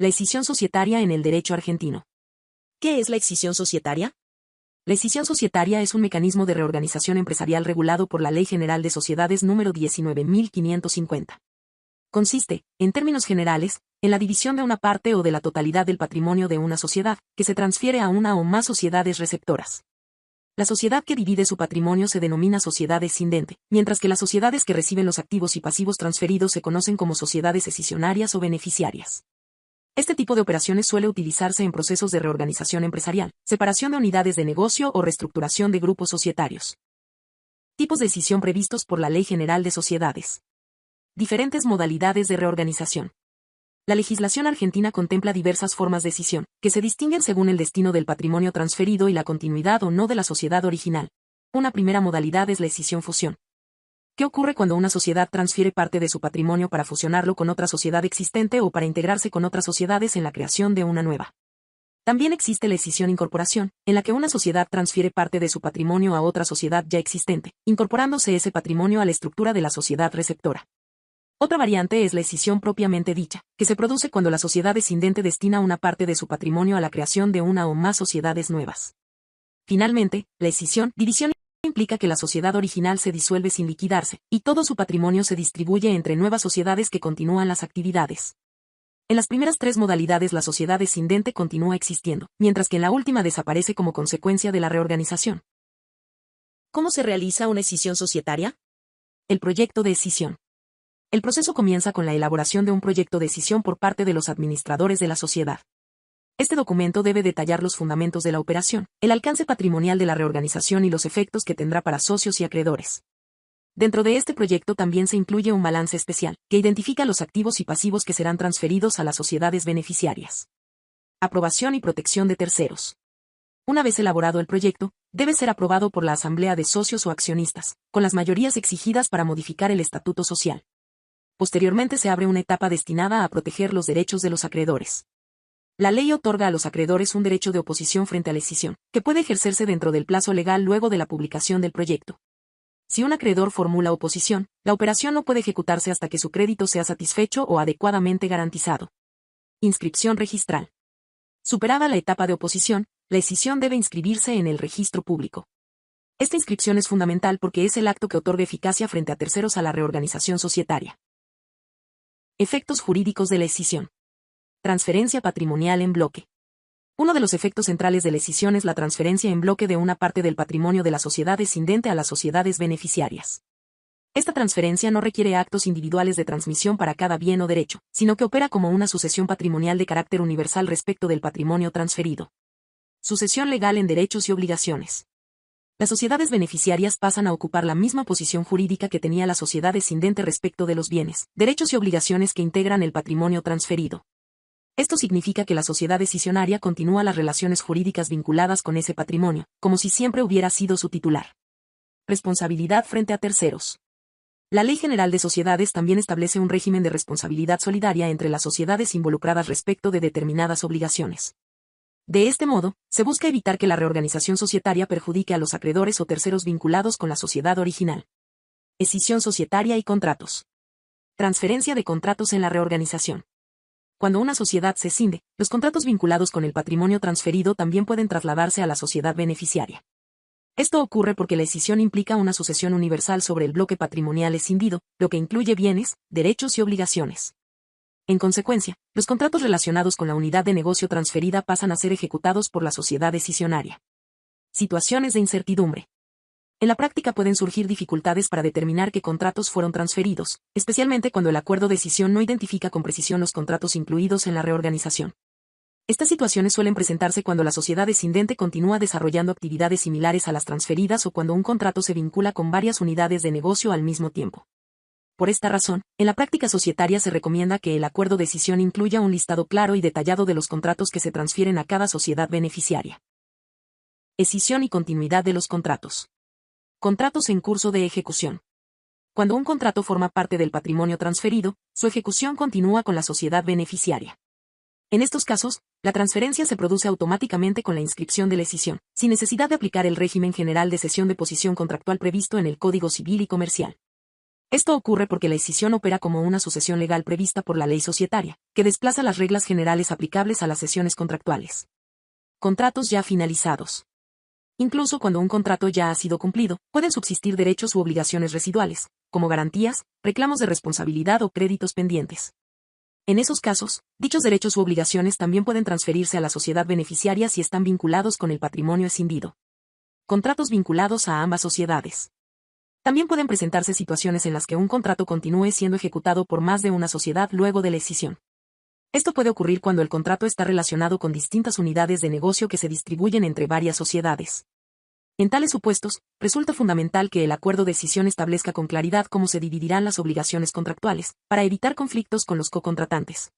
La escisión societaria en el derecho argentino. ¿Qué es la escisión societaria? La escisión societaria es un mecanismo de reorganización empresarial regulado por la Ley General de Sociedades número 19.550. Consiste, en términos generales, en la división de una parte o de la totalidad del patrimonio de una sociedad, que se transfiere a una o más sociedades receptoras. La sociedad que divide su patrimonio se denomina sociedad escindente, mientras que las sociedades que reciben los activos y pasivos transferidos se conocen como sociedades escisionarias o beneficiarias. Este tipo de operaciones suele utilizarse en procesos de reorganización empresarial, separación de unidades de negocio o reestructuración de grupos societarios. Tipos de escisión previstos por la Ley General de Sociedades. Diferentes modalidades de reorganización. La legislación argentina contempla diversas formas de escisión, que se distinguen según el destino del patrimonio transferido y la continuidad o no de la sociedad original. Una primera modalidad es la escisión-fusión. ¿Qué ocurre cuando una sociedad transfiere parte de su patrimonio para fusionarlo con otra sociedad existente o para integrarse con otras sociedades en la creación de una nueva? También existe la escisión-incorporación, en la que una sociedad transfiere parte de su patrimonio a otra sociedad ya existente, incorporándose ese patrimonio a la estructura de la sociedad receptora. Otra variante es la escisión propiamente dicha, que se produce cuando la sociedad escindente destina una parte de su patrimonio a la creación de una o más sociedades nuevas. Finalmente, la escisión-división implica que la sociedad original se disuelve sin liquidarse, y todo su patrimonio se distribuye entre nuevas sociedades que continúan las actividades. En las primeras tres modalidades la sociedad escindente continúa existiendo, mientras que en la última desaparece como consecuencia de la reorganización. ¿Cómo se realiza una escisión societaria? El proyecto de escisión. El proceso comienza con la elaboración de un proyecto de escisión por parte de los administradores de la sociedad. Este documento debe detallar los fundamentos de la operación, el alcance patrimonial de la reorganización y los efectos que tendrá para socios y acreedores. Dentro de este proyecto también se incluye un balance especial, que identifica los activos y pasivos que serán transferidos a las sociedades beneficiarias. Aprobación y protección de terceros. Una vez elaborado el proyecto, debe ser aprobado por la Asamblea de Socios o Accionistas, con las mayorías exigidas para modificar el estatuto social. Posteriormente se abre una etapa destinada a proteger los derechos de los acreedores. La ley otorga a los acreedores un derecho de oposición frente a la escisión, que puede ejercerse dentro del plazo legal luego de la publicación del proyecto. Si un acreedor formula oposición, la operación no puede ejecutarse hasta que su crédito sea satisfecho o adecuadamente garantizado. Inscripción registral. Superada la etapa de oposición, la escisión debe inscribirse en el registro público. Esta inscripción es fundamental porque es el acto que otorga eficacia frente a terceros a la reorganización societaria. Efectos jurídicos de la escisión. Transferencia patrimonial en bloque. Uno de los efectos centrales de la escisión es la transferencia en bloque de una parte del patrimonio de la sociedad escindente a las sociedades beneficiarias. Esta transferencia no requiere actos individuales de transmisión para cada bien o derecho, sino que opera como una sucesión patrimonial de carácter universal respecto del patrimonio transferido. Sucesión legal en derechos y obligaciones. Las sociedades beneficiarias pasan a ocupar la misma posición jurídica que tenía la sociedad escindente respecto de los bienes, derechos y obligaciones que integran el patrimonio transferido. Esto significa que la sociedad escisionaria continúa las relaciones jurídicas vinculadas con ese patrimonio, como si siempre hubiera sido su titular. Responsabilidad frente a terceros. La Ley General de Sociedades también establece un régimen de responsabilidad solidaria entre las sociedades involucradas respecto de determinadas obligaciones. De este modo, se busca evitar que la reorganización societaria perjudique a los acreedores o terceros vinculados con la sociedad original. Escisión societaria y contratos. Transferencia de contratos en la reorganización. Cuando una sociedad se escinde, los contratos vinculados con el patrimonio transferido también pueden trasladarse a la sociedad beneficiaria. Esto ocurre porque la escisión implica una sucesión universal sobre el bloque patrimonial escindido, lo que incluye bienes, derechos y obligaciones. En consecuencia, los contratos relacionados con la unidad de negocio transferida pasan a ser ejecutados por la sociedad escisionaria. Situaciones de incertidumbre. En la práctica pueden surgir dificultades para determinar qué contratos fueron transferidos, especialmente cuando el acuerdo de escisión no identifica con precisión los contratos incluidos en la reorganización. Estas situaciones suelen presentarse cuando la sociedad escindente continúa desarrollando actividades similares a las transferidas o cuando un contrato se vincula con varias unidades de negocio al mismo tiempo. Por esta razón, en la práctica societaria se recomienda que el acuerdo de escisión incluya un listado claro y detallado de los contratos que se transfieren a cada sociedad beneficiaria. Escisión y continuidad de los contratos. Contratos en curso de ejecución. Cuando un contrato forma parte del patrimonio transferido, su ejecución continúa con la sociedad beneficiaria. En estos casos, la transferencia se produce automáticamente con la inscripción de la escisión, sin necesidad de aplicar el régimen general de cesión de posición contractual previsto en el Código Civil y Comercial. Esto ocurre porque la escisión opera como una sucesión legal prevista por la ley societaria, que desplaza las reglas generales aplicables a las cesiones contractuales. Contratos ya finalizados. Incluso cuando un contrato ya ha sido cumplido, pueden subsistir derechos u obligaciones residuales, como garantías, reclamos de responsabilidad o créditos pendientes. En esos casos, dichos derechos u obligaciones también pueden transferirse a la sociedad beneficiaria si están vinculados con el patrimonio escindido. Contratos vinculados a ambas sociedades. También pueden presentarse situaciones en las que un contrato continúe siendo ejecutado por más de una sociedad luego de la escisión. Esto puede ocurrir cuando el contrato está relacionado con distintas unidades de negocio que se distribuyen entre varias sociedades. En tales supuestos, resulta fundamental que el acuerdo de escisión establezca con claridad cómo se dividirán las obligaciones contractuales, para evitar conflictos con los cocontratantes.